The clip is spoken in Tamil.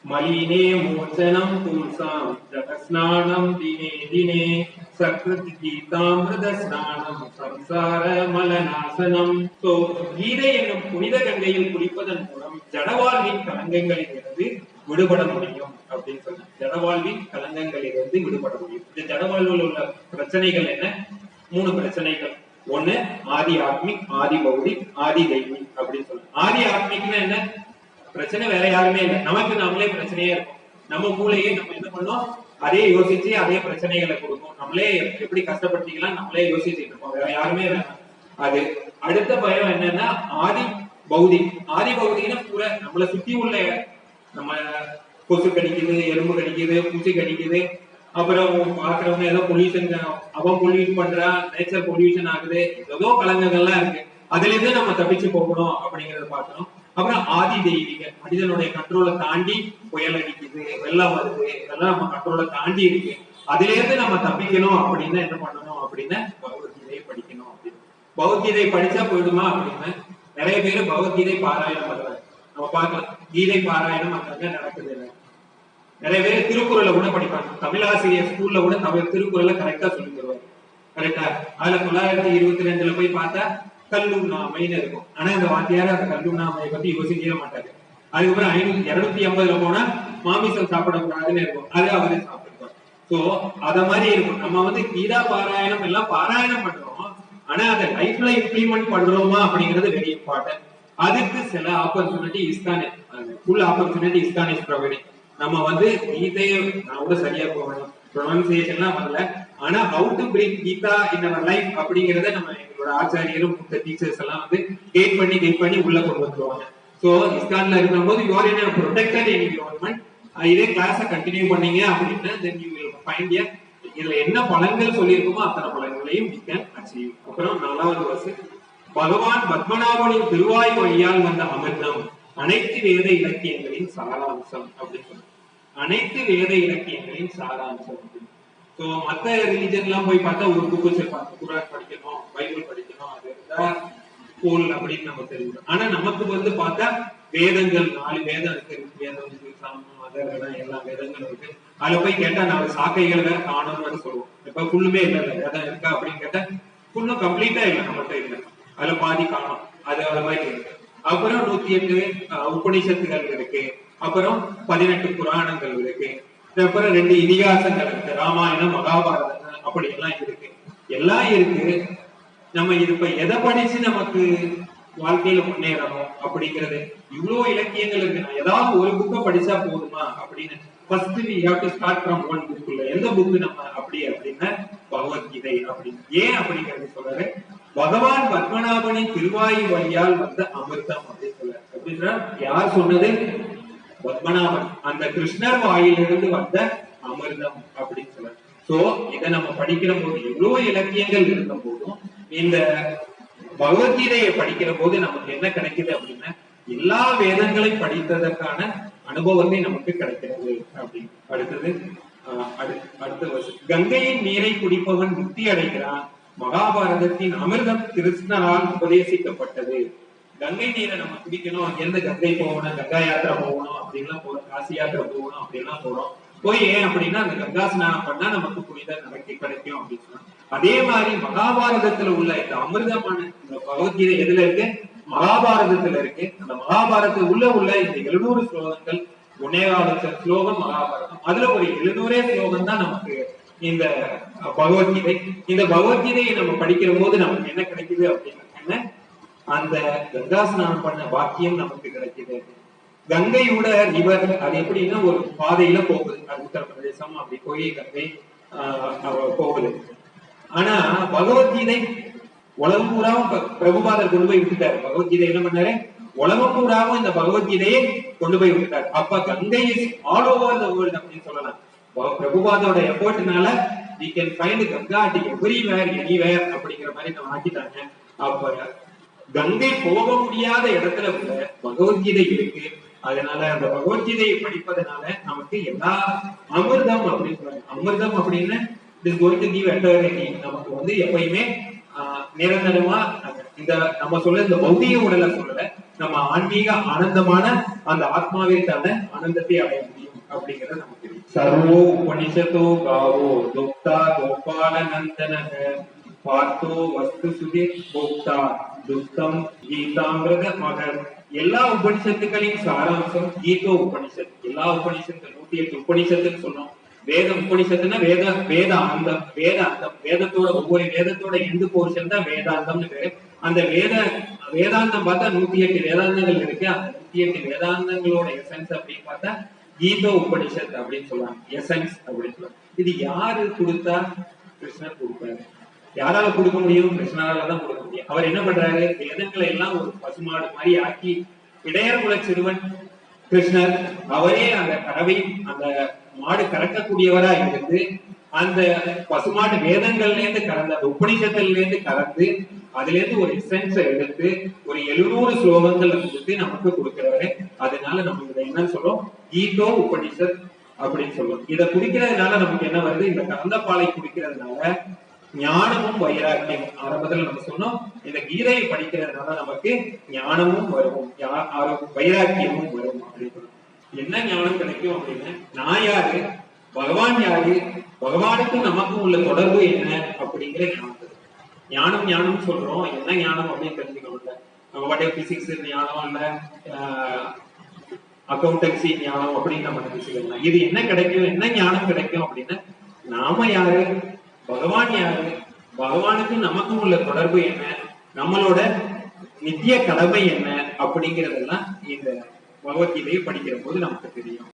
मलिने मोचनं पुंसां जगस्नानं दिने दिने सकृत् गीतामृत स्नाனம் சம்சார மலநாசனம். சோ கீதை என்னும் புனித கங்கையில் குளிப்பதன் மூலம் ஜடவாழ்வின் கலங்கங்களிலிருந்து விடுபட முடியும் அப்படின்னு சொன்னாங்க. ஜடவாழ்வின் கலங்கங்களிலிருந்து விடுபட முடியும். இந்த ஜடவாழ்வில் உள்ள பிரச்சனைகள் என்ன? 3 பிரச்சனைகள். ஒண்ணு ஆதி ஆத்மிக், ஆதி பௌதிக், ஆதி தெய்வீக் அப்படின்னு சொல்லுவாங்க. ஆதி ஆத்மிக்னா என்ன? பிரச்சனை வேற யாருமே இல்லை, நமக்கு நாமளே பிரச்சனையே இருக்கும். நம்ம மூளையே நம்ம என்ன பண்ணோம், அதே யோசிச்சு அதே பிரச்சனைகளை கொடுக்கும். நம்மளே எப்படி கஷ்டப்படுத்திக்கலாம் நம்மளே யோசிச்சுட்டு இருப்போம், வேற யாருமே வேணாம். அது அடுத்த பயம் என்னன்னா ஆதி பௌதிக். ஆதி பௌதிகனா பூர நம்மளை சுத்தி உள்ள நம்ம கொசு கடிக்குது, எறும்பு கடிக்குது, பூச்சி கடிக்குது, அப்புறம் பாக்குறவங்க ஏதோ பொல்யூஷன், அவன் பொல்யூட் பண்றான், நேச்சர் பொல்யூஷன் ஆகுது, ஏதோ கலங்கங்கள்லாம் இருக்கு. அதுல இருந்து நம்ம தப்பிச்சு போகணும் அப்படிங்கறத பாக்கணும். அப்புறம் ஆதி தெய்வீக, மனிதனுடைய கண்ட்ரோலை தாண்டி புயல் அடிக்குது, வெள்ளம் வருது, இதெல்லாம் நம்ம கண்ட்ரோலை தாண்டி இருக்கு. அதுல இருந்து நம்ம தப்பிக்கணும் அப்படின்னா என்ன பண்ணணும் அப்படின்னா பகவத்கீதையை படிக்கணும். அப்படின்னு பகவத்கீதை படிச்சா போயிடுமா அப்படின்னு நிறைய பேர் பகவத்கீதை பாராயணம் பண்றாங்க. நம்ம பார்க்கலாம், கீதை பாராயணம் அங்க நடக்குது. நிறைய பேர் திருக்குறளை கூட படிப்பாங்க. தமிழாசிரியர் ஸ்கூல்ல கூட திருக்குறளை கரெக்டா சொல்லி தருவாங்க. கரெக்டா அதுல 922 போய் பார்த்தா கல்லுண்ணாமைன்னு இருக்கும். ஆனா இந்த வாத்தியார அந்த கல்லுண்ணாமையை பத்தி யோசிக்கவே மாட்டாரு. அதுக்கப்புறம் 250 போனா மாமிசம் சாப்பிடக்கூடாதுன்னு இருக்கும், அது அவரே சாப்பிடுவார். சோ அத மாதிரி இருக்கும். நம்ம வந்து கீதா பாராயணம் எல்லாம் பாராயணம் பண்றோம், ஆனா அதை லைஃப்ல இம்ப்ளிமெண்ட் பண்றோமா அப்படிங்கிறது வெரி இம்பார்ட்டன்ட். அதுக்கு சில opportunity ISKCON, full opportunity ISKCON is providing. நம்ம வந்து கீதையை நான் கூட சரியா போகணும், ப்ரொனன்சியேஷன்லாம் வரல, ஆனா how to bring Gita in our life அப்படிங்கறத நம்ம எங்களோட ஆச்சாரியரும் டீச்சர்ஸ் எல்லாம் வந்து கைட் பண்ணி உள்ள கொண்டு வந்துருவாங்க. சோ இஸ்கான்ல இருக்கும்போது you are in a protected environment. இதே கிளாஸ கண்டினியூ பண்ணீங்க அப்படின்னா then you will find a இதுல என்ன பலன்கள் சொல்லியிருக்குமோ அத்தனை பலன்களையும் we can achieve. அப்புறம் 4வது வருஷம், பகவான் பத்மநாபனின் திருவாய் வழியால் வந்த அமிர்தம் அனைத்து வேத இலக்கியங்களின் சாராம்சம் அப்படின்னு சொல்லுவாங்க. அனைத்து வேத இலக்கியங்களின் சாராம்சம். சோ மத்த ரிலிஜன் எல்லாம் போய் பார்த்தா ஒரு புக்கு வச்சிருப்பாங்க, குரான் படிக்கணும், பைபிள் படிக்கணும், அது போல் அப்படின்னு நம்ம தெரியும். ஆனா நமக்கு வந்து பார்த்தா வேதங்கள் 4 வேதம் இருக்கு, வேதம் எல்லா வேதங்களும் இருக்கு. அதுல போய் கேட்டா 4 சாக்கைகள் வேற காணும்னு சொல்லுவோம். இப்ப ஃபுல்லுமே இல்ல வேதம் இருக்கா அப்படின்னு கேட்டா ஃபுல்லும் கம்ப்ளீட்டா இல்லை, நம்மகிட்ட இல்லை, அதுல பாதி காணும். அது மாதிரி இருக்கு. அப்புறம் 108 உபநிஷத்துகள் இருக்கு, அப்புறம் 18 புராணங்கள் இருக்கு, அப்புறம் 2 இதிகாசங்கள் இருக்கு, ராமாயணம், மகாபாரதம், அப்படி எல்லாம் இருக்கு. எல்லாம் இருக்கு. நம்ம இது இப்ப எதை படிச்சு நமக்கு வாழ்க்கையில முன்னேறணும் அப்படிங்கிறது, இவ்வளவு இலக்கியங்கள் இருக்கு, நான் ஏதாவது ஒரு புக்கை படிச்சா போதுமா அப்படின்னு first we have to start from one book. எந்த புக்கு நம்ம அப்படின்னா பகவத்கீதை அப்படின்னு. ஏன் அப்படிங்கிறது சொல்றாரு, பகவான் பத்மநாபனின் திருவாயு வழியால் வந்த அமிர்தம் அப்படின்னு சொல்றாரு. அப்படின்னா யார் சொன்னது? பத்மநாபன், அந்த கிருஷ்ணர் வாயிலிருந்து வந்த அமிர்தம் அப்படின்னு சொல்றாரு. சோ இதை நம்ம படிக்கிற போது, எவ்வளவு இலக்கியங்கள் இருந்த போதும் இந்த பகவத்கீதையை படிக்கிற போது நமக்கு என்ன கிடைக்குது அப்படின்னா எல்லா வேதங்களையும் படித்ததற்கான அனுபவமே நமக்கு கிடைக்கிறது அப்படின்னு. அடுத்த வருஷம், கங்கையின் நீரை குடிப்பவன் முக்தி அடைகிறான், மகாபாரதத்தின் அமிர்தம் கிருஷ்ணரால் உபதேசிக்கப்பட்டது. கங்கை நீரை நம்ம குடிக்கணும், அங்கிருந்து கங்கை போகணும், கங்கா யாத்திரை போகணும் அப்படின்லாம் போறோம், காசி யாத்திரை போகணும் அப்படின்லாம் போறோம். போய் ஏன் அப்படின்னா அந்த கங்கா ஸ்நானம் பண்ணா நமக்கு புனித கிடைக்கும் அப்படின்னு சொன்னா, அதே மாதிரி மகாபாரதத்துல உள்ள இந்த அமிர்தமான இந்த பகவத்கீதை எதுல இருக்கு? மகாபாரதத்துல இருக்கு. அந்த மகாபாரதத்துல உள்ள இந்த 700 ஸ்லோகங்கள், 1.25 ஸ்லோகம் மகாபாரதம், அதுல ஒரு 700 ஸ்லோகம் தான் நமக்கு இந்த பகவத்கீதை. இந்த பகவத்கீதையை நம்ம படிக்கிற போது நமக்கு என்ன கிடைக்குது அப்படின்னா அந்த கங்கா ஸ்நானம் பண்ண வாக்கியம் நமக்கு கிடைக்குது. கங்கையோட ரிவர் அது எப்படின்னா ஒரு பாதையில போகுது, அது உத்தரப்பிரதேசம் அப்படி போய் கங்கை போகுது. ஆனா பகவத்கீதை உலகம் பூராவும் பிரபுபாதர் கொண்டு போய் விட்டுட்டாரு. பகவத்கீதை என்ன பண்ணாரு? உலகம் பூராவும் இந்த பகவத்கீதையை கொண்டு போய் விட்டுட்டாரு. அப்ப Ganga is all over the world அப்படின்னு சொல்லலாம். பிரபுபாதோட எஃபோர்ட்னால we can find Ganga everywhere anywhere அப்படிங்கிற மாதிரி நம்ம ஆக்கிட்டாங்க. அப்ப கங்கை போக முடியாத இடத்துல கூட பகவத்கீதை இருக்கு. அதனால அந்த பகவத்கீதையை படிப்பதனால நமக்கு எல்லா அமிர்தம் அப்படின்னு சொல்றாங்க. அமிர்தம் அப்படின்னு நமக்கு வந்து எப்பயுமே நிரந்தரமா இந்த நம்ம சொல்ல இந்த பௌதிக உடலை சொல்லல, நம்ம ஆன்மீக ஆனந்தமான அந்த ஆத்மாவிற்கான ஆனந்தத்தை அடைய முடியும் அப்படிங்கிறது நமக்கு தெரியும். சர்வோ உபனிஷதோ காவோ துக்தா கோபால நந்தனக பார்த்தோ வஸ்து சுதி போக்தா துக்கம் கீதாமிரத மகர். எல்லா உபனிஷத்துக்களின் சாராம்சம் கீதோ உபனிஷத். எல்லா உபனிஷத்து 108 உபனிஷத்துன்னு சொன்னோம். வேத உபனிஷத்துனா வேதாந்தம். வேதத்தோட ஒவ்வொரு வேதத்தோட எந்த போர்ஷன் தான் வேதாந்தம்னு பேரு. அந்த வேதாந்தம் பார்த்தா 108 வேதாந்தங்கள் இருக்கு. அந்த 108 வேதாந்தங்களோட எசன்ஸ் அப்படின்னு பார்த்தா கீதோ உபனிஷத் அப்படின்னு சொல்லுவாங்க. எசன்ஸ் அப்படின்னு சொல்லுவாங்க. இது யாரு கொடுத்தா? கிருஷ்ணர் கொடுப்பாரு. யாரால கொடுக்க முடியும்? கிருஷ்ணரால தான் கொடுக்க முடியும். அவர் என்ன பண்றாரு? வேதங்களை எல்லாம் ஒரு பசுமாடு மாதிரி ஆக்கி இடையர் குல சிறுவன் கிருஷ்ணர் அவரே அந்த கறவை அந்த மாடு கறக்கக்கூடியவரா இருந்து அந்த பசுமாடு வேதங்கள்ல இருந்து கறந்து அந்த உபனிஷத்துல இருந்து கறந்து அதுல இருந்து ஒரு எசன்ஸை எடுத்து ஒரு 700 ஸ்லோகங்கள்ல கொடுத்து நமக்கு கொடுக்கிறவரு. அதனால நம்ம இதை என்ன சொல்றோம்? கீதோ உபனிஷத் அப்படின்னு சொல்றோம். இதை குடிக்கிறதுனால நமக்கு என்ன வருது? இந்த கறந்த பாலை குடிக்கிறதுனால ஞானமும் வைராக்கியம். ஆரம்பத்துல நம்ம சொன்னோம், இந்த கீதையை படிக்கிறதுனால நமக்கு ஞானமும் வரும், வைராக்கியமும் வரும் அப்படின்னு. என்ன ஞானம் கிடைக்கும் அப்படின்னு, நான் யாரு, பகவான் யாரு, பகவானுக்கும் நமக்கும் உள்ள தொடர்பு என்ன அப்படிங்கிற ஞானம். ஞானம் சொல்றோம். என்ன ஞானம் அப்படின்னு தெரிஞ்சுக்கணும். நம்ம பாட்டே பிசிக்ஸ் ஞானம் இல்ல அக்கௌண்டன்சி ஞானம் அப்படின்னு நம்ம நினைச்சுக்கலாம். இது என்ன கிடைக்கும்? என்ன ஞானம் கிடைக்கும் அப்படின்னா, நாம யாரு, பகவான் யாரு, பகவானுக்கும் நமக்கும் உள்ள தொடர்பு என்ன, நம்மளோட நித்திய கடமை என்ன அப்படிங்கறதெல்லாம் இந்த பகவத்கீதையை படிக்கிற போது நமக்கு தெரியும்.